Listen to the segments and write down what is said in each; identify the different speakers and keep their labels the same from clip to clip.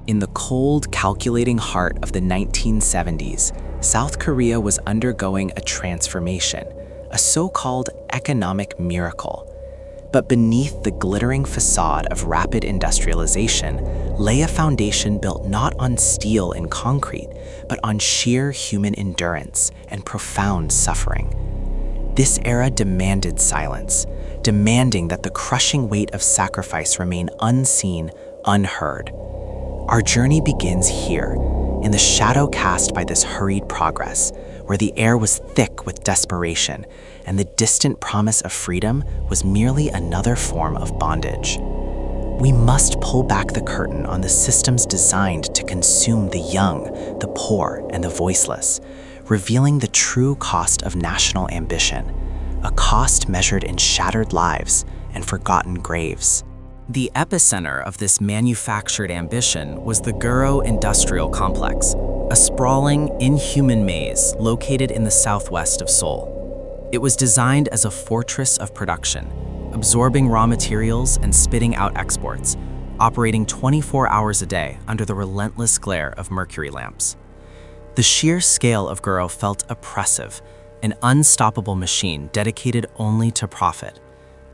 Speaker 1: In the cold, calculating heart of the 1970s, South Korea was undergoing a transformation, a so-called economic miracle. But beneath the glittering facade of rapid industrialization lay a foundation built not on steel and concrete, but on sheer human endurance and profound suffering. This era demanded silence, demanding that the crushing weight of sacrifice remain unseen, unheard. Our journey begins here, in the shadow cast by this hurried progress, where the air was thick with desperation, and the distant promise of freedom was merely another form of bondage. We must pull back the curtain on the systems designed to consume the young, the poor, and the voiceless, revealing the true cost of national ambition, a cost measured in shattered lives and forgotten graves. The epicenter of this manufactured ambition was the Guro Industrial Complex, a sprawling, inhuman maze located in the southwest of Seoul. It was designed as a fortress of production, absorbing raw materials and spitting out exports, operating 24 hours a day under the relentless glare of mercury lamps. The sheer scale of Guro felt oppressive, an unstoppable machine dedicated only to profit.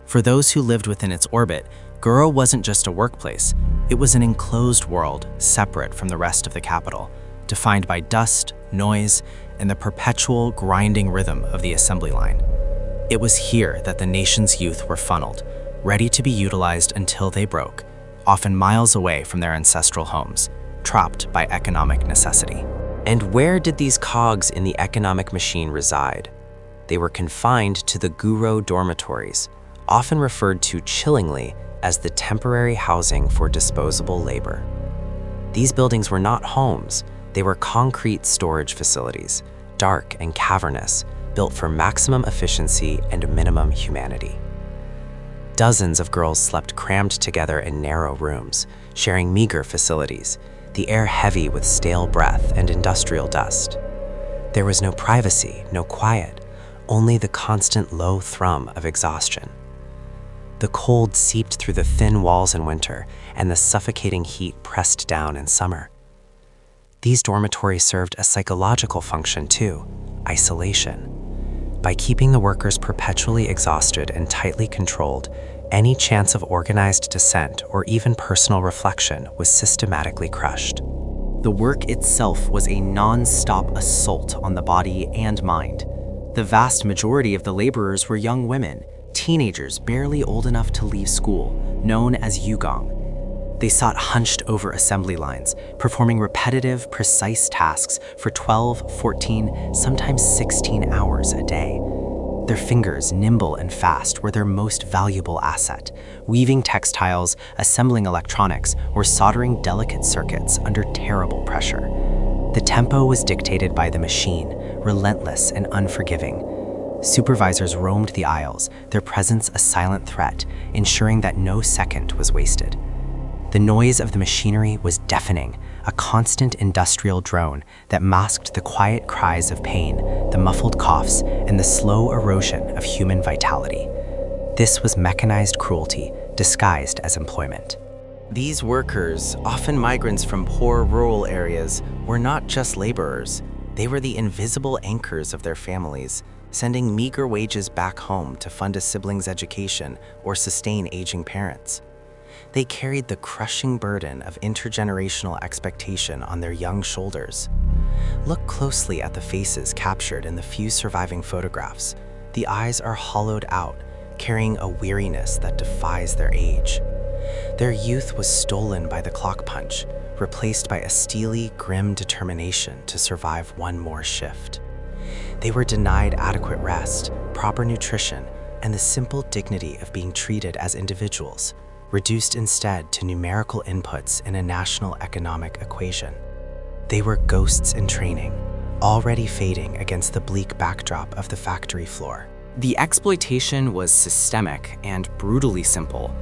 Speaker 1: For those who lived within its orbit, Guro wasn't just a workplace, it was an enclosed world separate from the rest of the capital, defined by dust, noise, and the perpetual grinding rhythm of the assembly line. It was here that the nation's youth were funneled, ready to be utilized until they broke, often miles away from their ancestral homes, trapped by economic necessity. And where did these cogs in the economic machine reside? They were confined to the Guro Dormitories, often referred to chillingly as the temporary housing for disposable labor. These buildings were not homes, they were concrete storage facilities, dark and cavernous, built for maximum efficiency and minimum humanity. Dozens of girls slept crammed together in narrow rooms, sharing meager facilities, the air heavy with stale breath and industrial dust. There was no privacy, no quiet, only the constant low thrum of exhaustion. The cold seeped through the thin walls in winter, and the suffocating heat pressed down in summer. These dormitories served a psychological function too, isolation. By keeping the workers perpetually exhausted and tightly controlled, any chance of organized dissent or even personal reflection was systematically crushed. The work itself was a non-stop assault on the body and mind. The vast majority of the laborers were young women, teenagers barely old enough to leave school, known as yugong. They sat hunched over assembly lines, performing repetitive, precise tasks for 12, 14, sometimes 16 hours a day. Their fingers, nimble and fast, were their most valuable asset, weaving textiles, assembling electronics, or soldering delicate circuits under terrible pressure. The tempo was dictated by the machine, relentless and unforgiving. Supervisors roamed the aisles, their presence a silent threat, ensuring that no second was wasted. The noise of the machinery was deafening, a constant industrial drone that masked the quiet cries of pain, the muffled coughs, and the slow erosion of human vitality. This was mechanized cruelty disguised as employment. These workers, often migrants from poor rural areas, were not just laborers. They were the invisible anchors of their families, sending meager wages back home to fund a sibling's education or sustain aging parents. They carried the crushing burden of intergenerational expectation on their young shoulders. Look closely at the faces captured in the few surviving photographs. The eyes are hollowed out, carrying a weariness that defies their age. Their youth was stolen by the clock punch, replaced by a steely, grim determination to survive one more shift. They were denied adequate rest, proper nutrition, and the simple dignity of being treated as individuals, reduced instead to numerical inputs in a national economic equation. They were ghosts in training, already fading against the bleak backdrop of the factory floor. The exploitation was systemic and brutally simple.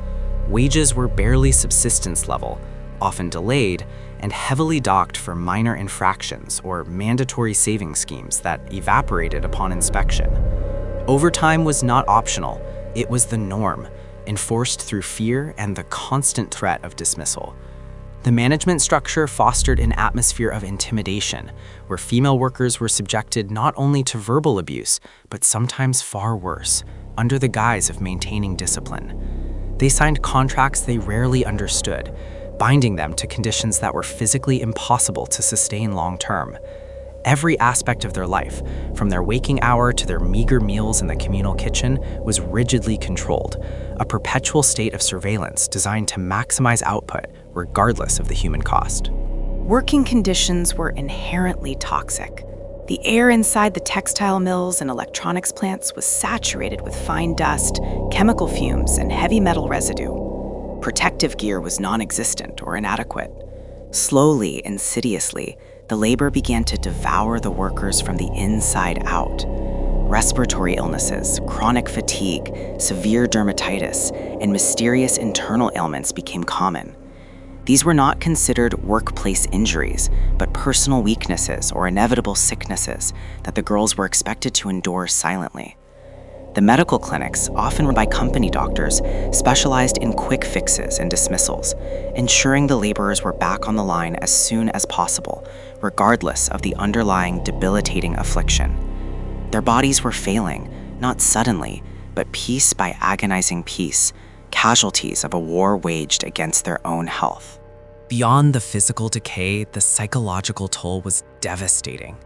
Speaker 1: Wages were barely subsistence level, often delayed, and heavily docked for minor infractions or mandatory saving schemes that evaporated upon inspection. Overtime was not optional, it was the norm, enforced through fear and the constant threat of dismissal. The management structure fostered an atmosphere of intimidation, where female workers were subjected not only to verbal abuse, but sometimes far worse, under the guise of maintaining discipline. They signed contracts they rarely understood, binding them to conditions that were physically impossible to sustain long-term. Every aspect of their life, from their waking hour to their meager meals in the communal kitchen, was rigidly controlled, a perpetual state of surveillance designed to maximize output regardless of the human cost.
Speaker 2: Working conditions were inherently toxic. The air inside the textile mills and electronics plants was saturated with fine dust, chemical fumes, and heavy metal residue. Protective gear was non-existent or inadequate. Slowly, insidiously, the labor began to devour the workers from the inside out. Respiratory illnesses, chronic fatigue, severe dermatitis, and mysterious internal ailments became common. These were not considered workplace injuries, but personal weaknesses or inevitable sicknesses that the girls were expected to endure silently. The medical clinics, often run by company doctors, specialized in quick fixes and dismissals, ensuring the laborers were back on the line as soon as possible, regardless of the underlying debilitating affliction. Their bodies were failing, not suddenly, but piece by agonizing piece, casualties of a war waged against their own health.
Speaker 1: Beyond the physical decay, the psychological toll was devastating.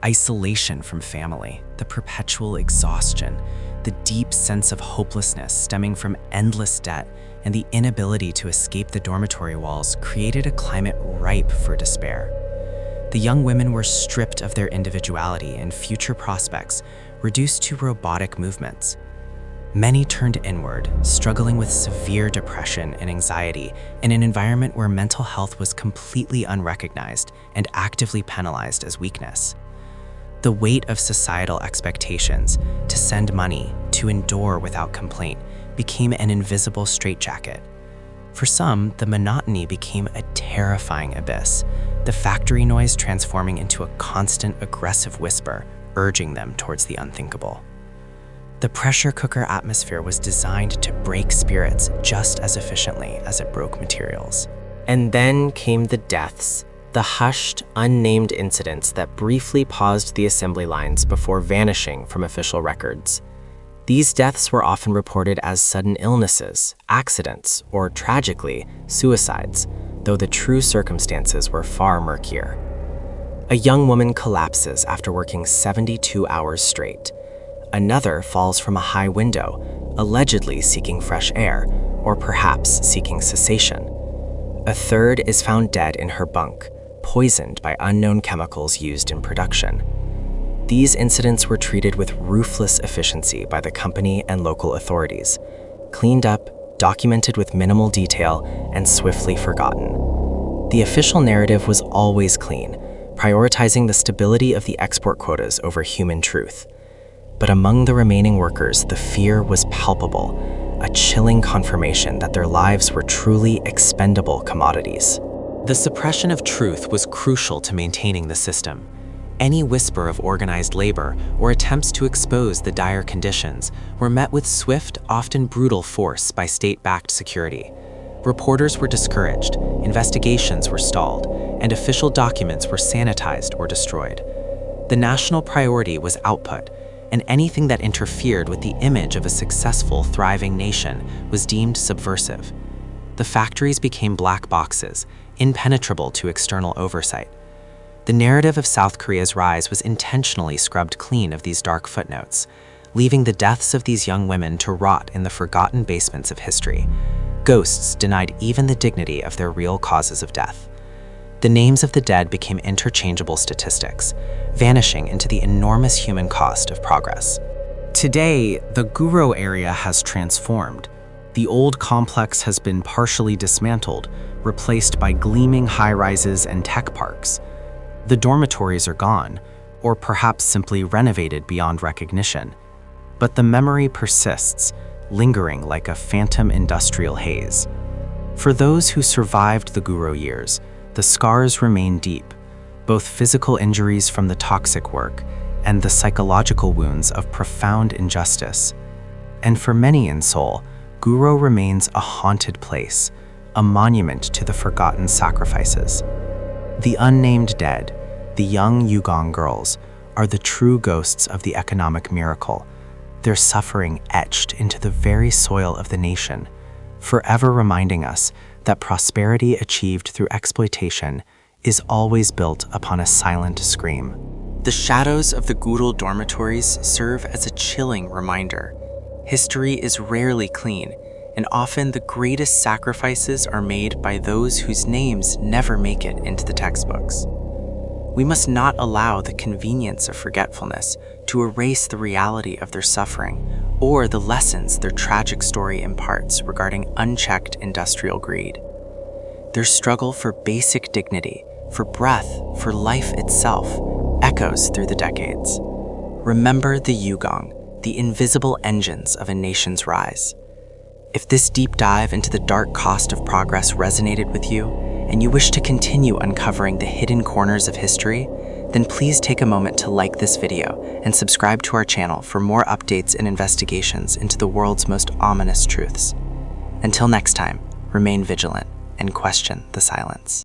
Speaker 1: Isolation from family, the perpetual exhaustion, the deep sense of hopelessness stemming from endless debt, and the inability to escape the dormitory walls created a climate ripe for despair. The young women were stripped of their individuality and future prospects, reduced to robotic movements. Many turned inward, struggling with severe depression and anxiety in an environment where mental health was completely unrecognized and actively penalized as weakness. The weight of societal expectations to send money, to endure without complaint, became an invisible straitjacket. For some, the monotony became a terrifying abyss, the factory noise transforming into a constant aggressive whisper, urging them towards the unthinkable. The pressure cooker atmosphere was designed to break spirits just as efficiently as it broke materials. And then came the deaths, the hushed, unnamed incidents that briefly paused the assembly lines before vanishing from official records. These deaths were often reported as sudden illnesses, accidents, or tragically, suicides, though the true circumstances were far murkier. A young woman collapses after working 72 hours straight. Another falls from a high window, allegedly seeking fresh air, or perhaps seeking cessation. A third is found dead in her bunk, poisoned by unknown chemicals used in production. These incidents were treated with ruthless efficiency by the company and local authorities, cleaned up, documented with minimal detail, and swiftly forgotten. The official narrative was always clean, prioritizing the stability of the export quotas over human truth. But among the remaining workers, the fear was palpable, a chilling confirmation that their lives were truly expendable commodities. The suppression of truth was crucial to maintaining the system. Any whisper of organized labor or attempts to expose the dire conditions were met with swift, often brutal force by state-backed security. Reporters were discouraged, investigations were stalled, and official documents were sanitized or destroyed. The national priority was output, and anything that interfered with the image of a successful, thriving nation was deemed subversive. The factories became black boxes, impenetrable to external oversight. The narrative of South Korea's rise was intentionally scrubbed clean of these dark footnotes, leaving the deaths of these young women to rot in the forgotten basements of history. Ghosts denied even the dignity of their real causes of death. The names of the dead became interchangeable statistics, vanishing into the enormous human cost of progress. Today, the Guro area has transformed. The old complex has been partially dismantled, replaced by gleaming high-rises and tech parks. The dormitories are gone, or perhaps simply renovated beyond recognition. But the memory persists, lingering like a phantom industrial haze. For those who survived the Guro years, the scars remain deep, both physical injuries from the toxic work and the psychological wounds of profound injustice. And for many in Seoul, Guro remains a haunted place, a monument to the forgotten sacrifices. The unnamed dead, the young Yugong girls, are the true ghosts of the economic miracle, their suffering etched into the very soil of the nation, forever reminding us that prosperity achieved through exploitation is always built upon a silent scream. The shadows of the Guro Dormitories serve as a chilling reminder. History is rarely clean, and often the greatest sacrifices are made by those whose names never make it into the textbooks. We must not allow the convenience of forgetfulness to erase the reality of their suffering or the lessons their tragic story imparts regarding unchecked industrial greed. Their struggle for basic dignity, for breath, for life itself, echoes through the decades. Remember the Yugong, the invisible engines of a nation's rise. If this deep dive into the dark cost of progress resonated with you, and you wish to continue uncovering the hidden corners of history, then please take a moment to like this video and subscribe to our channel for more updates and investigations into the world's most ominous truths. Until next time, remain vigilant and question the silence.